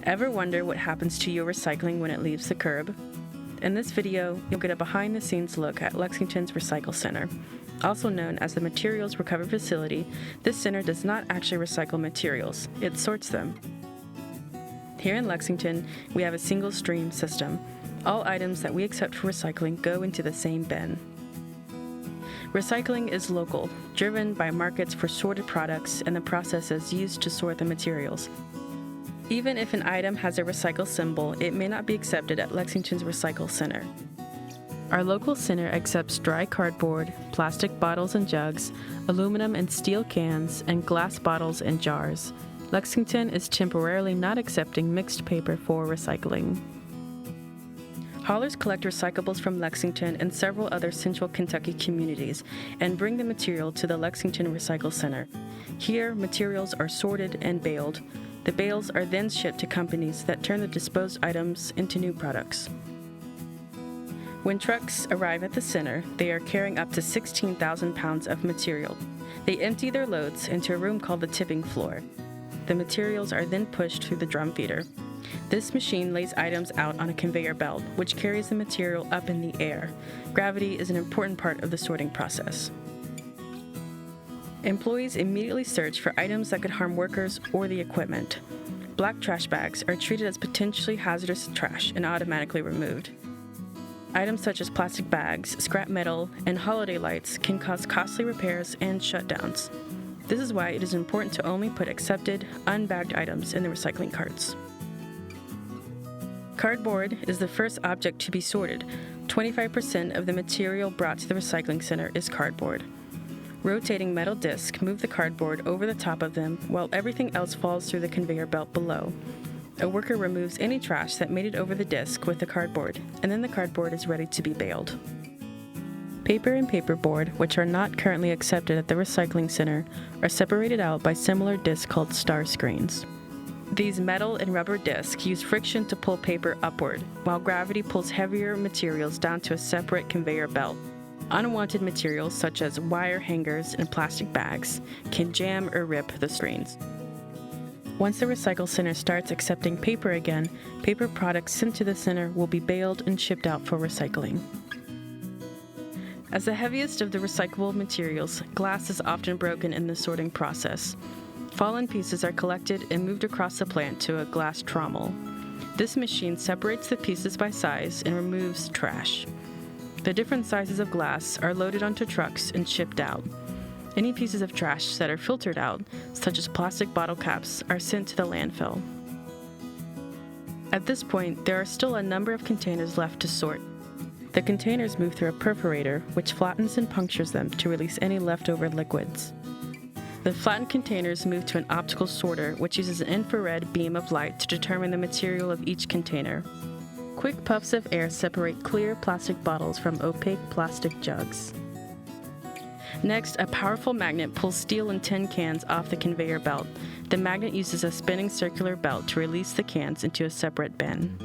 Ever wonder what happens to your recycling when it leaves the curb? In this video, you'll get a behind-the-scenes look at Lexington's Recycle Center. Also known as the Materials Recovery Facility, this center does not actually recycle materials, it sorts them. Here in Lexington, we have a single stream system. All items that we accept for recycling go into the same bin. Recycling is local, driven by markets for sorted products and the processes used to sort the materials. Even if an item has a recycle symbol, it may not be accepted at Lexington's Recycle Center. Our local center accepts dry cardboard, plastic bottles and jugs, aluminum and steel cans, and glass bottles and jars. Lexington is temporarily not accepting mixed paper for recycling. Haulers collect recyclables from Lexington and several other central Kentucky communities and bring the material to the Lexington Recycle Center. Here, materials are sorted and baled. The bales are then shipped to companies that turn the disposed items into new products. When trucks arrive at the center, they are carrying up to 16,000 pounds of material. They empty their loads into a room called the tipping floor. The materials are then pushed through the drum feeder. This machine lays items out on a conveyor belt, which carries the material up in the air. Gravity is an important part of the sorting process. Employees immediately search for items that could harm workers or the equipment. Black trash bags are treated as potentially hazardous trash and automatically removed. Items such as plastic bags, scrap metal, and holiday lights can cause costly repairs and shutdowns. This is why it is important to only put accepted, unbagged items in the recycling carts. Cardboard is the first object to be sorted. 25% of the material brought to the recycling center is cardboard. Rotating metal discs move the cardboard over the top of them while everything else falls through the conveyor belt below. A worker removes any trash that made it over the disc with the cardboard, and then the cardboard is ready to be baled. Paper and paperboard, which are not currently accepted at the recycling center, are separated out by similar discs called star screens. These metal and rubber discs use friction to pull paper upward, while gravity pulls heavier materials down to a separate conveyor belt. Unwanted materials such as wire hangers and plastic bags can jam or rip the screens. Once the recycle center starts accepting paper again, paper products sent to the center will be baled and shipped out for recycling. As the heaviest of the recyclable materials, glass is often broken in the sorting process. Fallen pieces are collected and moved across the plant to a glass trommel. This machine separates the pieces by size and removes trash. The different sizes of glass are loaded onto trucks and shipped out. Any pieces of trash that are filtered out, such as plastic bottle caps, are sent to the landfill. At this point, there are still a number of containers left to sort. The containers move through a perforator, which flattens and punctures them to release any leftover liquids. The flattened containers move to an optical sorter, which uses an infrared beam of light to determine the material of each container. Quick puffs of air separate clear plastic bottles from opaque plastic jugs. Next, a powerful magnet pulls steel and tin cans off the conveyor belt. The magnet uses a spinning circular belt to release the cans into a separate bin.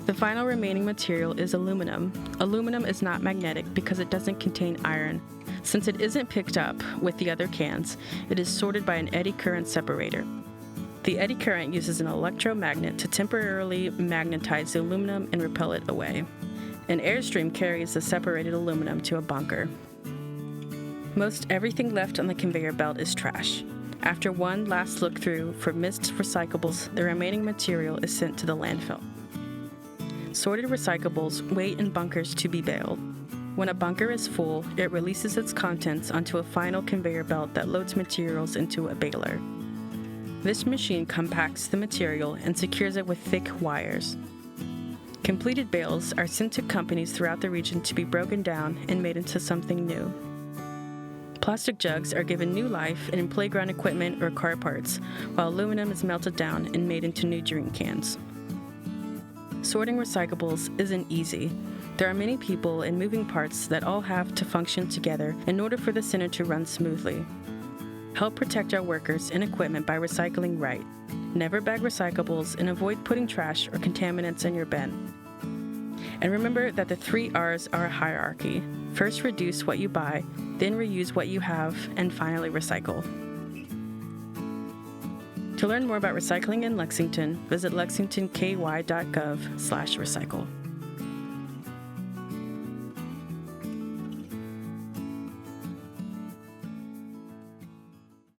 The final remaining material is aluminum. Aluminum is not magnetic because it doesn't contain iron. Since it isn't picked up with the other cans, it is sorted by an eddy current separator. The eddy current uses an electromagnet to temporarily magnetize the aluminum and repel it away. An airstream carries the separated aluminum to a bunker. Most everything left on the conveyor belt is trash. After one last look through for missed recyclables, the remaining material is sent to the landfill. Sorted recyclables wait in bunkers to be baled. When a bunker is full, it releases its contents onto a final conveyor belt that loads materials into a baler. This machine compacts the material and secures it with thick wires. Completed bales are sent to companies throughout the region to be broken down and made into something new. Plastic jugs are given new life in playground equipment or car parts, while aluminum is melted down and made into new drink cans. Sorting recyclables isn't easy. There are many people and moving parts that all have to function together in order for the center to run smoothly. Help protect our workers and equipment by recycling right. Never bag recyclables and avoid putting trash or contaminants in your bin. And remember that the 3 R's are a hierarchy. First, reduce what you buy, then reuse what you have, and finally recycle. To learn more about recycling in Lexington, visit lexingtonky.gov/recycle.